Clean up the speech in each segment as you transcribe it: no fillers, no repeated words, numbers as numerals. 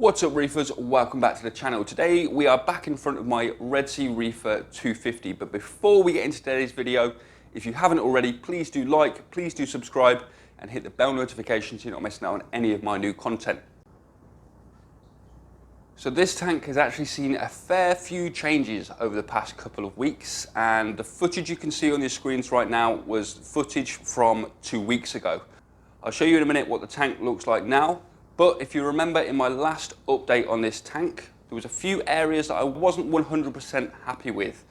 What's up, reefers? Welcome back to the channel. Today we are back in front of my Red Sea Reefer 250, but before we get into today's video, if you haven't already, please do like, please do subscribe and hit the bell notification so you're not missing out on any of my new content. So this tank has actually seen a fair few changes over the past couple of weeks, and the footage you can see on your screens right now was footage from 2 weeks ago. I'll show you in a minute what the tank looks like now. But if you remember in my last update on this tank, there was a few areas that I wasn't 100% happy with.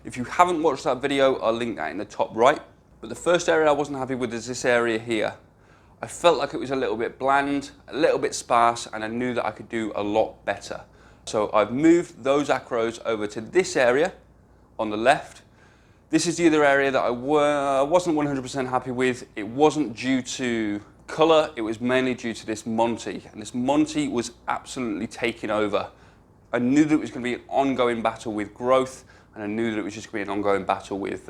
If you haven't watched that video, I'll link that in the top right. But the first area I wasn't happy with is this area here. I felt like it was a little bit bland, a little bit sparse, and I knew that I could do a lot better. So I've moved those acros over to this area on the left. This is the other area that I wasn't 100% happy with. It wasn't due to colour, it was mainly due to this Monty, and this Monty was absolutely taking over. I knew that it was going to be an ongoing battle with growth, and I knew that it was just going to be an ongoing battle with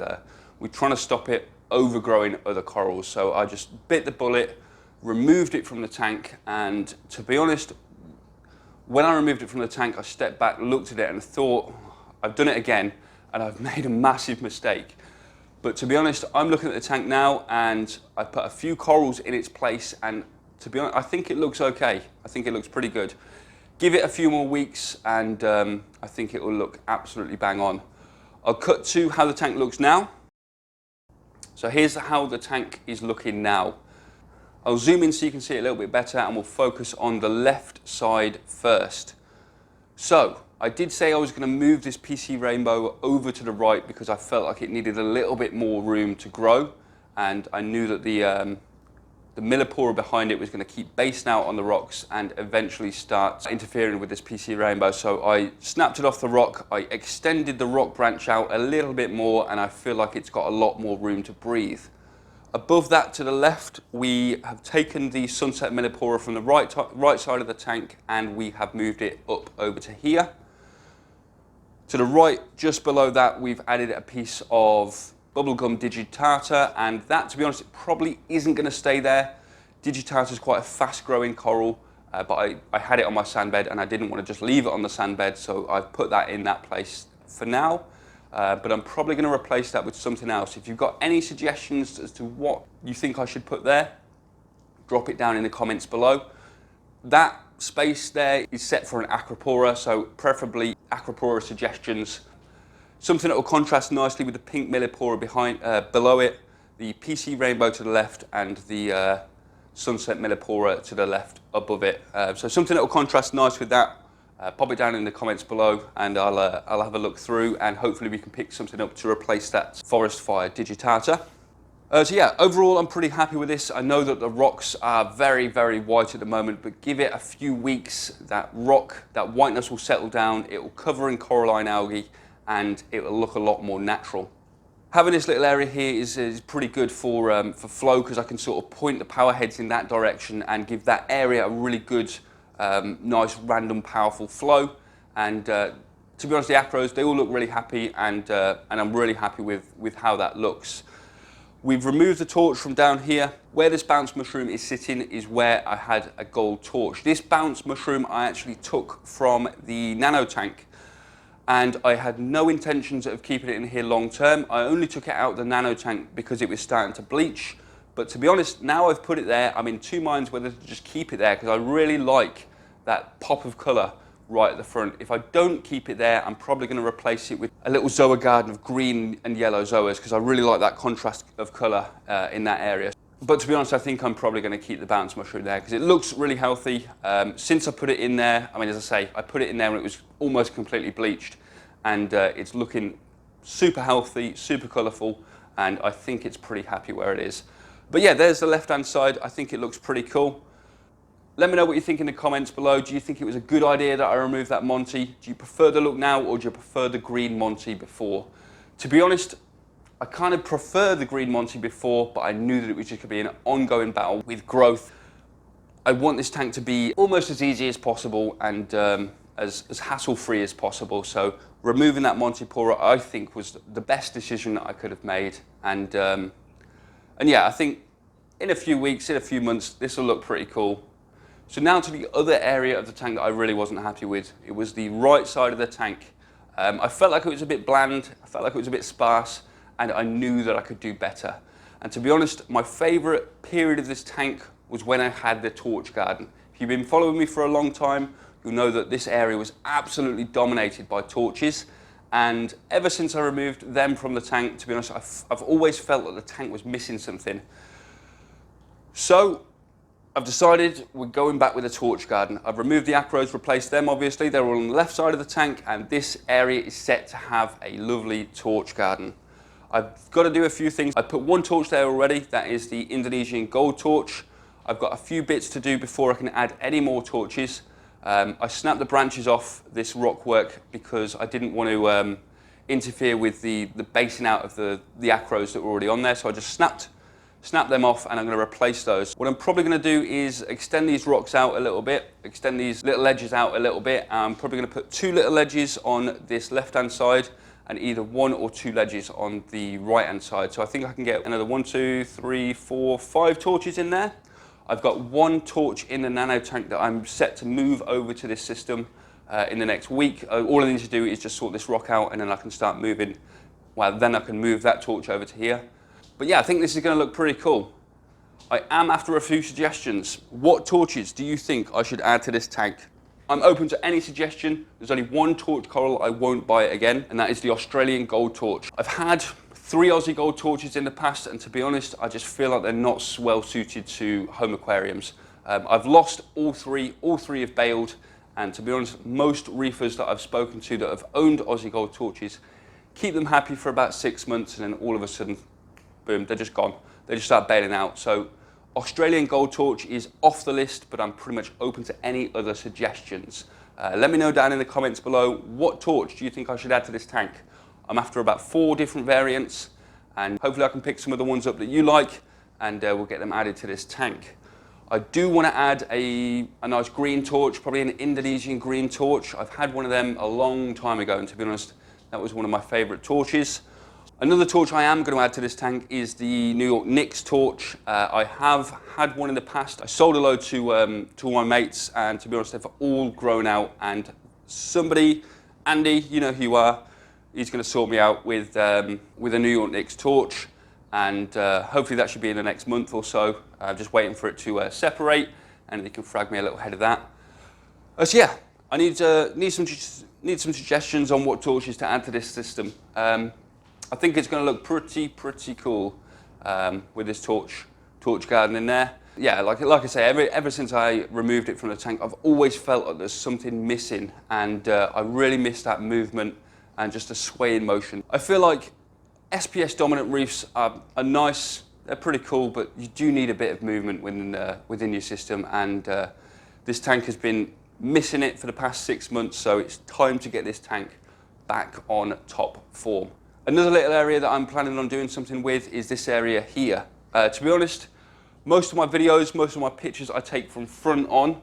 trying to stop it overgrowing other corals. So I just bit the bullet, removed it from the tank, and to be honest, when I removed it from the tank, I stepped back, looked at it and thought, I've done it again, and I've made a massive mistake. But to be honest, I'm looking at the tank now and I put a few corals in its place, and to be honest, I think it looks okay. I think it looks pretty good. Give it a few more weeks and I think it will look absolutely bang on. I'll cut to how the tank looks now. So here's how the tank is looking now. I'll zoom in so you can see it a little bit better, and we'll focus on the left side first. So I did say I was going to move this PC Rainbow over to the right because I felt like it needed a little bit more room to grow, and I knew that the Millipora behind it was going to keep basing out on the rocks and eventually start interfering with this PC Rainbow. So I snapped it off the rock, I extended the rock branch out a little bit more, and I feel like it's got a lot more room to breathe. Above that to the left, we have taken the Sunset Millipora from the right side of the tank and we have moved it up over to here. To the right, just below that, we've added a piece of bubblegum digitata, and that, to be honest, it probably isn't going to stay there. Digitata is quite a fast-growing coral, but I had it on my sandbed and I didn't want to just leave it on the sandbed, so I've put that in that place for now. But I'm probably going to replace that with something else. If you've got any suggestions as to what you think I should put there, drop it down in the comments below. That space there is set for an Acropora, so preferably Acropora suggestions. Something that will contrast nicely with the pink Millipora below it, the PC Rainbow to the left, and the Sunset Millipora to the left above it. So something that will contrast nice with that. Pop it down in the comments below and I'll have a look through, and hopefully we can pick something up to replace that Forest Fire digitata. So yeah, overall I'm pretty happy with this. I know that the rocks are very, very white at the moment, but give it a few weeks, that whiteness will settle down, it will cover in coralline algae, and it will look a lot more natural. Having this little area here is pretty good for flow, because I can sort of point the power heads in that direction and give that area a really good, nice, random, powerful flow. And to be honest, the acros, they all look really happy, and I'm really happy with how that looks. We've removed the torch from down here. Where this bounce mushroom is sitting is where I had a gold torch. This bounce mushroom I actually took from the Nano tank, and I had no intentions of keeping it in here long term. I only took it out of the Nano tank because it was starting to bleach. But to be honest, now I've put it there, I'm in two minds whether to just keep it there, because I really like that pop of colour right at the front. If I don't keep it there, I'm probably going to replace it with a little zoa garden of green and yellow zoas, because I really like that contrast of colour in that area. But to be honest, I think I'm probably going to keep the bounce mushroom there because it looks really healthy. Since I put it in there, I mean, as I say, I put it in there when it was almost completely bleached, and it's looking super healthy, super colourful, and I think it's pretty happy where it is. But yeah, there's the left-hand side. I think it looks pretty cool. Let me know what you think in the comments below. Do you think it was a good idea that I removed that Monty? Do you prefer the look now, or do you prefer the green Monty before? To be honest, I kind of prefer the green Monty before, but I knew that it was just going to be an ongoing battle with growth. I want this tank to be almost as easy as possible and as hassle-free as possible. So removing that Montipora, I think, was the best decision that I could have made. And yeah, I think in a few weeks, in a few months, this will look pretty cool. So now to the other area of the tank that I really wasn't happy with. It was the right side of the tank. I felt like it was a bit bland, I felt like it was a bit sparse, and I knew that I could do better. And to be honest, my favourite period of this tank was when I had the torch garden. If you've been following me for a long time, you'll know that this area was absolutely dominated by torches. And ever since I removed them from the tank, to be honest, I've always felt that the tank was missing something. So I've decided we're going back with a torch garden. I've removed the acros, replaced them obviously. They're all on the left side of the tank, and this area is set to have a lovely torch garden. I've got to do a few things. I put one torch there already, that is the Indonesian gold torch. I've got a few bits to do before I can add any more torches. I snapped the branches off this rock work because I didn't want to interfere with the basing out of the acros that were already on there, so I just snapped them off, and I'm going to replace those. What I'm probably going to do is extend these rocks out a little bit, extend these little ledges out a little bit. I'm probably going to put 2 little ledges on this left-hand side and either 1 or 2 ledges on the right-hand side. So I think I can get another 1, 2, 3, 4, 5 torches in there. I've got 1 torch in the Nano tank that I'm set to move over to this system in the next week. All I need to do is just sort this rock out, and then I can start moving. Well, then I can move that torch over to here. But yeah, I think this is going to look pretty cool. I am after a few suggestions. What torches do you think I should add to this tank? I'm open to any suggestion. There's only one torch coral I won't buy again, and that is the Australian gold torch. I've had 3 Aussie gold torches in the past, and to be honest, I just feel like they're not well suited to home aquariums. I've lost all three have bailed, and to be honest, most reefers that I've spoken to that have owned Aussie gold torches keep them happy for about 6 months, and then all of a sudden, boom, they're just gone. They just start bailing out. So Australian gold torch is off the list, but I'm pretty much open to any other suggestions. Let me know down in the comments below, what torch do you think I should add to this tank? I'm after about 4 different variants, and hopefully I can pick some of the ones up that you like, and we'll get them added to this tank. I do want to add a nice green torch, probably an Indonesian green torch. I've had one of them a long time ago, and to be honest, that was one of my favourite torches. Another torch I am going to add to this tank is the New York Nix torch. I have had one in the past. I sold a load to all my mates, and to be honest, they've all grown out, and somebody, Andy, you know who you are, he's going to sort me out with a New York Nix torch, and hopefully that should be in the next month or so. I'm just waiting for it to separate, and he can frag me a little head of that. So yeah, I need some suggestions on what torches to add to this system. I think it's going to look pretty cool with this torch garden in there. Yeah, like I say, ever since I removed it from the tank, I've always felt like there's something missing, and I really miss that movement and just a swaying motion. I feel like SPS dominant reefs are nice, they're pretty cool, but you do need a bit of movement within your system, and this tank has been missing it for the past 6 months, so it's time to get this tank back on top form. Another little area that I'm planning on doing something with is this area here. To be honest, most of my videos, most of my pictures I take from front on.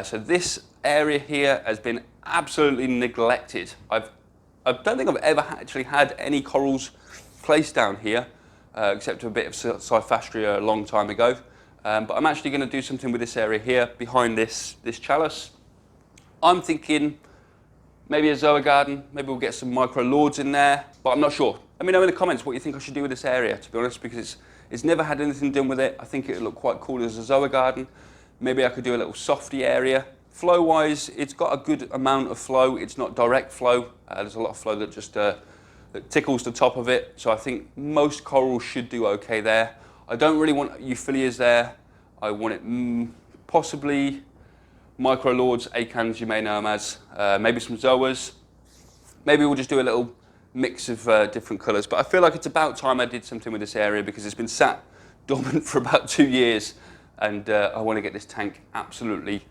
So this area here has been absolutely neglected. I don't think I've ever actually had any corals placed down here, except a bit of Seafriendlyreef a long time ago. But I'm actually going to do something with this area here, behind this chalice. I'm thinking maybe a zoa garden, maybe we'll get some micro lords in there, but I'm not sure. Let me know in the comments what you think I should do with this area, to be honest, because it's never had anything done with it. I think it would look quite cool as a zoa garden. Maybe I could do a little softy area. Flow-wise, it's got a good amount of flow. It's not direct flow. There's a lot of flow that just that tickles the top of it, so I think most corals should do okay there. I don't really want euphyllias there. I want it possibly micro lords, acans, you may know them as, maybe some zoas. Maybe we'll just do a little mix of different colours, but I feel like it's about time I did something with this area because it's been sat dormant for about 2 years, and I want to get this tank absolutely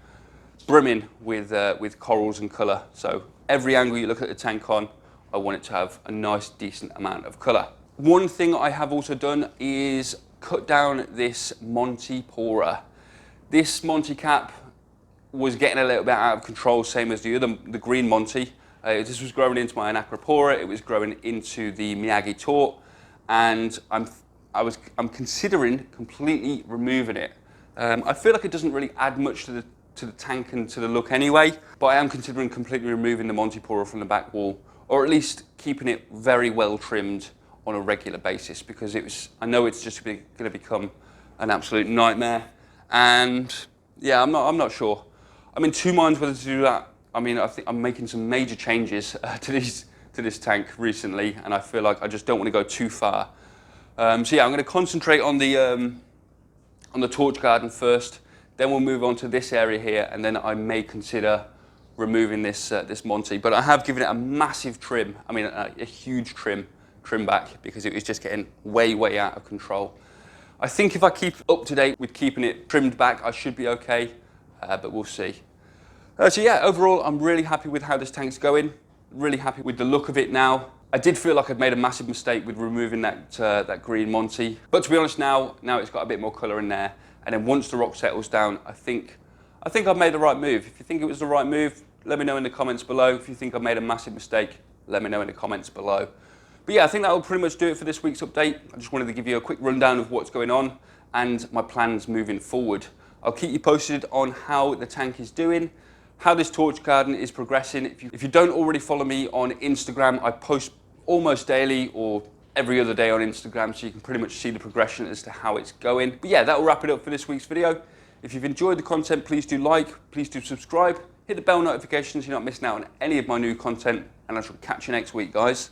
brimming with corals and colour. So every angle you look at the tank on, I want it to have a nice decent amount of colour. One thing I have also done is cut down this Monty Pora. This Monty cap was getting a little bit out of control, same as the green Monty. This was growing into my Anacropora, it was growing into the Miyagi Tort, and I'm considering completely removing it. I feel like it doesn't really add much to to the tank and to the look anyway, but I am considering completely removing the Montipora from the back wall, or at least keeping it very well trimmed on a regular basis, because I know it's just going to become an absolute nightmare. And yeah, I'm not sure. I'm in two minds whether to do that. I mean, I think I'm making some major changes to this tank recently, and I feel like I just don't want to go too far. So yeah, I'm going to concentrate on the torch garden first. Then we'll move on to this area here, and then I may consider removing this Monty. But I have given it a massive trim. I mean, a huge trim back, because it was just getting way out of control. I think if I keep up to date with keeping it trimmed back, I should be okay, but we'll see. So yeah, overall, I'm really happy with how this tank's going. Really happy with the look of it now. I did feel like I'd made a massive mistake with removing that green Monty, but to be honest, now it's got a bit more colour in there. And then once the rock settles down, I think I've made the right move. If you think it was the right move, let me know in the comments below. If you think I've made a massive mistake, let me know in the comments below. But yeah, I think that will pretty much do it for this week's update. I just wanted to give you a quick rundown of what's going on and my plans moving forward. I'll keep you posted on how the tank is doing, how this torch garden is progressing. If you don't already follow me on Instagram, I post almost daily or every other day on Instagram, so you can pretty much see the progression as to how it's going. But yeah, that will wrap it up for this week's video. If you've enjoyed the content, please do like, please do subscribe, hit the bell notification so you're not missing out on any of my new content, and I shall catch you next week, guys.